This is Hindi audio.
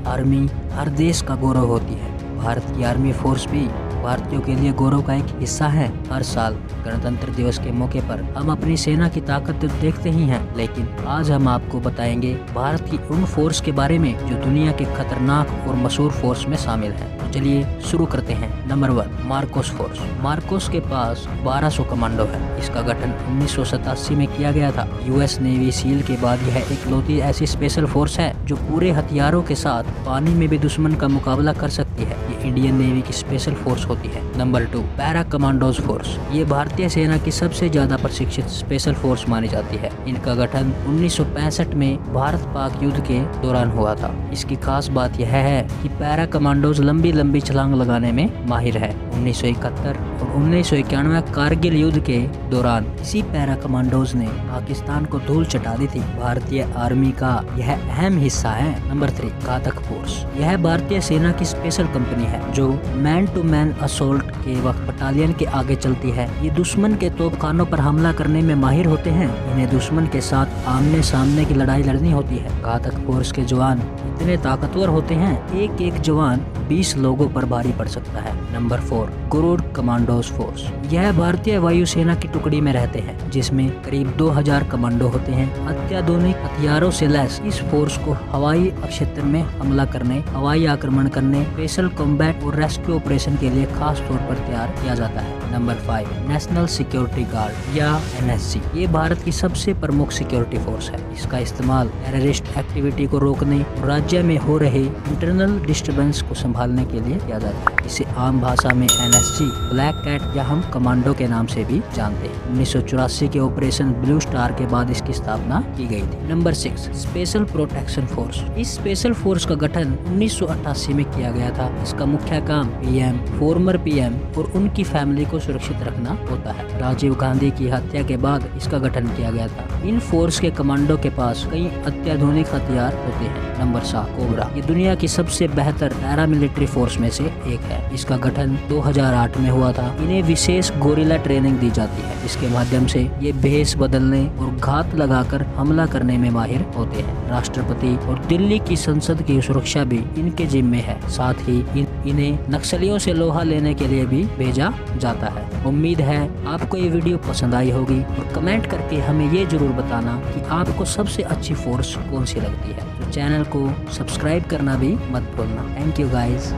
आर्मी हर देश का गौरव होती है। भारत की आर्मी फोर्स भी भारतीयों के लिए गौरव का एक हिस्सा है। हर साल गणतंत्र दिवस के मौके पर हम अपनी सेना की ताकत तो देखते ही हैं, लेकिन आज हम आपको बताएंगे भारत की उन फोर्स के बारे में जो दुनिया के खतरनाक और मशहूर फोर्स में शामिल है। तो चलिए शुरू करते हैं। Number 1, Marcos force. मार्कोस के पास 1200 कमांडो है। इसका गठन 1987 में किया गया था। यूएस नेवी सील के बाद यह इकलौती ऐसी स्पेशल फोर्स है जो पूरे हथियारों के साथ पानी में भी दुश्मन का मुकाबला कर सकती है। ये इंडियन नेवी की स्पेशल फोर्स होती है। Number 2, para commandos force. ये भारतीय सेना की सबसे ज्यादा प्रशिक्षित स्पेशल फोर्स मानी जाती है। इनका गठन 1965 में भारत पाक युद्ध के दौरान हुआ था। इसकी खास बात यह है कि पैरा कमांडोज लंबी लंबी छलांग लगाने में माहिर है। 1971 और 1991 कारगिल युद्ध के दौरान इसी पैरा कमांडोज ने पाकिस्तान को धूल चटा दी थी। भारतीय आर्मी का यह अहम हिस्सा है। नंबर 3, घातक फोर्स। यह भारतीय सेना की स्पेशल कंपनी है जो मैन टू मैन असोल्ट के वक्त बटालियन के आगे चलती है। ये दुश्मन के तोपखानों पर हमला करने में माहिर होते हैं। इन्हें दुश्मन के साथ आमने सामने की लड़ाई लड़नी होती है। घातक फोर्स के जवान इतने ताकतवर होते हैं, एक एक जवान 20 लोगों पर भारी पड़ सकता है। Number 4, Garud commandos force. यह भारतीय वायुसेना की टुकड़ी में रहते हैं जिसमें करीब 2000 कमांडो होते हैं। अत्याधुनिक हथियारों से लैस इस फोर्स को हवाई क्षेत्र में हमला करने, हवाई आक्रमण करने, स्पेशल कॉम्बैट और रेस्क्यू ऑपरेशन के लिए खास तौर पर तैयार किया जाता है। नंबर 5, नेशनल सिक्योरिटी गार्ड या एनएसजी। ये भारत की सबसे प्रमुख सिक्योरिटी फोर्स है। इसका इस्तेमाल टेररिस्ट एक्टिविटी को रोकने और राज्य में हो रहे इंटरनल डिस्टर्बेंस को संभालने के लिए किया जाता है। इसे आम भाषा में एनएसजी, ब्लैक कैट या हम कमांडो के नाम से भी जानते हैं। 1984 के ऑपरेशन ब्लू स्टार के बाद इसकी स्थापना की गई थी। Number 6, special protection force. इस स्पेशल फोर्स का गठन 1988 में किया गया था। इसका मुख्य काम पीएम, फॉर्मर पीएम और उनकी फैमिली को सुरक्षित रखना होता है। राजीव गांधी की हत्या के बाद इसका गठन किया गया था। इन फोर्स के कमांडो के पास कई अत्याधुनिक हथियार होते हैं। Number 7, cobra. ये दुनिया की सबसे बेहतर पैरामिलिट्री फोर्स में से एक है। इसका गठन 2008 में हुआ था। इन्हें विशेष गोरिल्ला ट्रेनिंग दी जाती है। इसके माध्यम से ये भेष बदलने और घात लगाकर हमला करने में माहिर होते हैं। राष्ट्रपति और दिल्ली की संसद की सुरक्षा भी इनके जिम्मे है। साथ ही इन्हें नक्सलियों से लोहा लेने के लिए भी भेजा जाता है। उम्मीद है आपको ये वीडियो पसंद आई होगी और कमेंट करके हमें ये जरूर बताना कि आपको सबसे अच्छी फोर्स कौन सी लगती है। तो चैनल को सब्सक्राइब करना भी मत भूलना। Thank you guys.